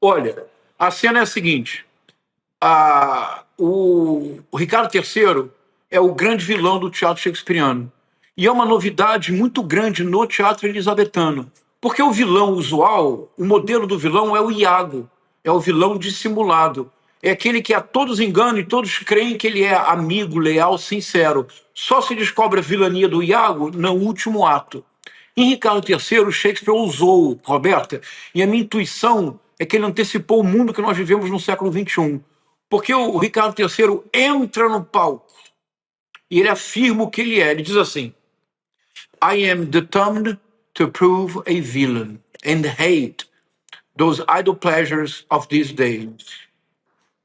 Olha, a cena é a seguinte: o Ricardo III é o grande vilão do teatro shakespeariano. E é uma novidade muito grande no teatro elisabetano. Porque o vilão usual, o modelo do vilão é o Iago, é o vilão dissimulado. É aquele que a todos engana e todos creem que ele é amigo, leal, sincero. Só se descobre a vilania do Iago no último ato. Em Ricardo III, Shakespeare ousou, Roberta, e a minha intuição é que ele antecipou o mundo que nós vivemos no século XXI. Porque o Ricardo III entra no palco e ele afirma o que ele é. Ele diz assim: I am determined to prove a villain and hate those idle pleasures of these days.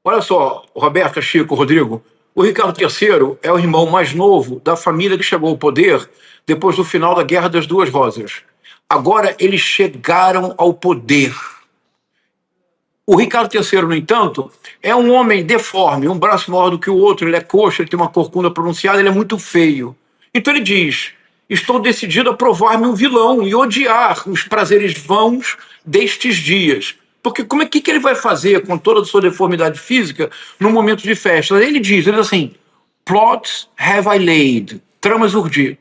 Olha só, Roberta, Chico, Rodrigo, o Ricardo III é o irmão mais novo da família que chegou ao poder depois do final da Guerra das Duas Rosas. Agora eles chegaram ao poder. O Ricardo III, no entanto, é um homem deforme, um braço maior do que o outro, ele é coxo, ele tem uma corcunda pronunciada, ele é muito feio. Então ele diz: estou decidido a provar-me um vilão e odiar os prazeres vãos destes dias. Porque como é que ele vai fazer com toda a sua deformidade física num momento de festa? Ele diz assim: plots have I laid, tramas urdi,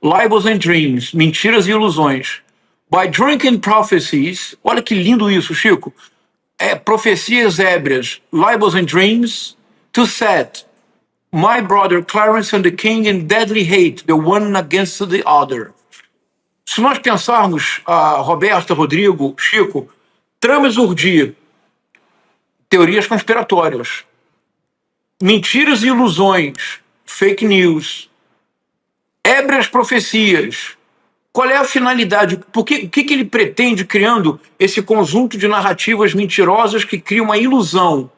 libels and dreams, mentiras e ilusões. By drunken prophecies, olha que lindo isso, Chico. Profecias ébrias, libels and dreams, to set my brother Clarence and the king in deadly hate, the one against the other. Se nós pensarmos, Roberta, Rodrigo, Chico, tramas urdir, teorias conspiratórias, mentiras e ilusões, fake news, ébrias profecias. Qual é a finalidade? O que ele pretende criando esse conjunto de narrativas mentirosas que cria uma ilusão?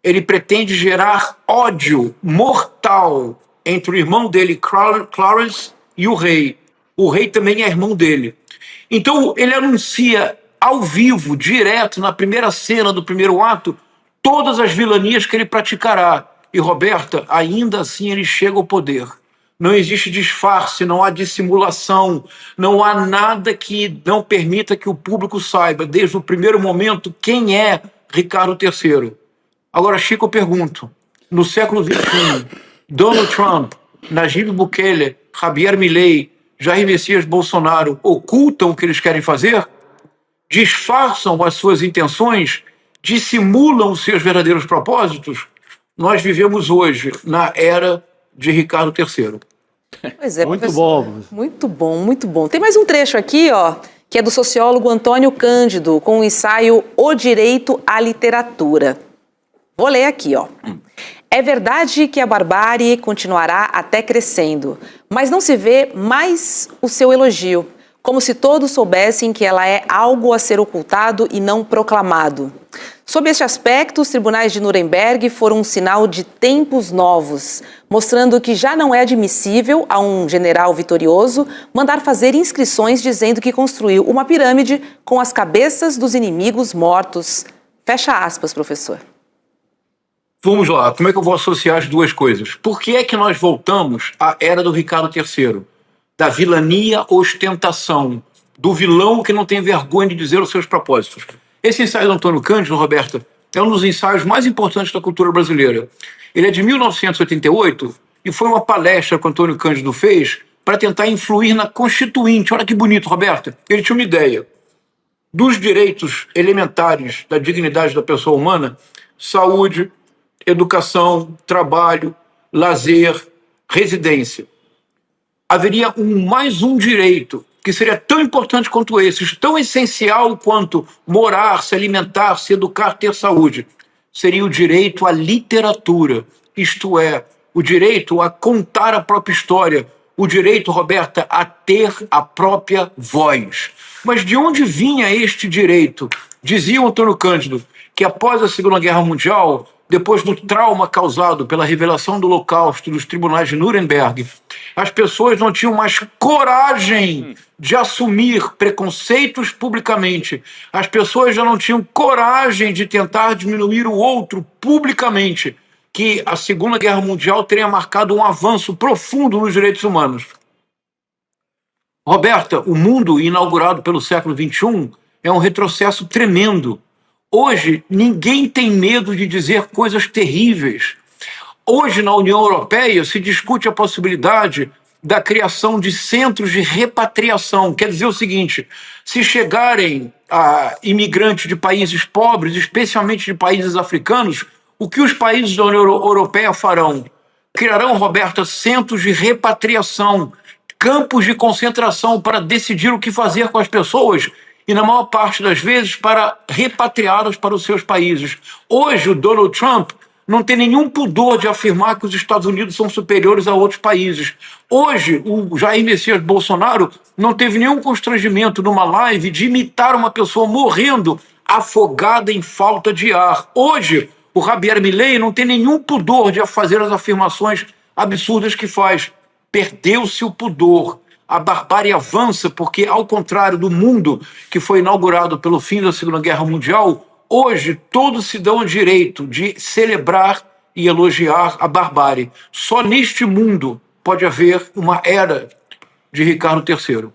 Ele pretende gerar ódio mortal entre o irmão dele, Clarence, e o rei. O rei também é irmão dele. Então ele anuncia ao vivo, direto, na primeira cena do primeiro ato, todas as vilanias que ele praticará. E, Roberta, ainda assim ele chega ao poder. Não existe disfarce, não há dissimulação, não há nada que não permita que o público saiba, desde o primeiro momento, quem é Ricardo III. Agora, Chico, eu pergunto, no século XXI, Donald Trump, Nayib Bukele, Javier Milei, Jair Messias Bolsonaro ocultam o que eles querem fazer? Disfarçam as suas intenções? Dissimulam os seus verdadeiros propósitos? Nós vivemos hoje na era de Ricardo III. Pois é, muito professor. bom. Muito bom, muito bom. Tem mais um trecho aqui, ó, que é do sociólogo Antônio Cândido, com o ensaio O Direito à Literatura. Vou ler aqui, ó. É verdade que a barbárie continuará até crescendo, mas não se vê mais o seu elogio, como se todos soubessem que ela é algo a ser ocultado e não proclamado. Sob este aspecto, os tribunais de Nuremberg foram um sinal de tempos novos, mostrando que já não é admissível a um general vitorioso mandar fazer inscrições dizendo que construiu uma pirâmide com as cabeças dos inimigos mortos. Fecha aspas, professor. Vamos lá, como é que eu vou associar as duas coisas? Por que é que nós voltamos à era do Ricardo III? Da vilania ostentação, do vilão que não tem vergonha de dizer os seus propósitos. Esse ensaio do Antônio Cândido, Roberta, é um dos ensaios mais importantes da cultura brasileira. Ele é de 1988 e foi uma palestra que o Antônio Cândido fez para tentar influir na Constituinte. Olha que bonito, Roberta. Ele tinha uma ideia dos direitos elementares da dignidade da pessoa humana: saúde, educação, trabalho, lazer, residência. Haveria mais um direito que seria tão importante quanto esses, tão essencial quanto morar, se alimentar, se educar, ter saúde. Seria o direito à literatura, isto é, o direito a contar a própria história, o direito, Roberta, a ter a própria voz. Mas de onde vinha este direito? Dizia o Antônio Cândido que após a Segunda Guerra Mundial, depois do trauma causado pela revelação do Holocausto dos tribunais de Nuremberg, as pessoas não tinham mais coragem de assumir preconceitos publicamente. As pessoas já não tinham coragem de tentar diminuir o outro publicamente, que a Segunda Guerra Mundial teria marcado um avanço profundo nos direitos humanos. Roberta, o mundo inaugurado pelo século XXI é um retrocesso tremendo. Hoje, ninguém tem medo de dizer coisas terríveis. Hoje, na União Europeia, se discute a possibilidade da criação de centros de repatriação. Quer dizer o seguinte: se chegarem imigrantes de países pobres, especialmente de países africanos, o que os países da União Europeia farão? Criarão, Roberta, centros de repatriação, campos de concentração para decidir o que fazer com as pessoas e, na maior parte das vezes, para repatriá-las para os seus países. Hoje, o Donald Trump não tem nenhum pudor de afirmar que os Estados Unidos são superiores a outros países. Hoje, o Jair Messias Bolsonaro não teve nenhum constrangimento numa live de imitar uma pessoa morrendo afogada em falta de ar. Hoje, o Javier Milei não tem nenhum pudor de fazer as afirmações absurdas que faz. Perdeu-se o pudor. A barbárie avança porque, ao contrário do mundo que foi inaugurado pelo fim da Segunda Guerra Mundial, hoje todos se dão o direito de celebrar e elogiar a barbárie. Só neste mundo pode haver uma era de Ricardo III.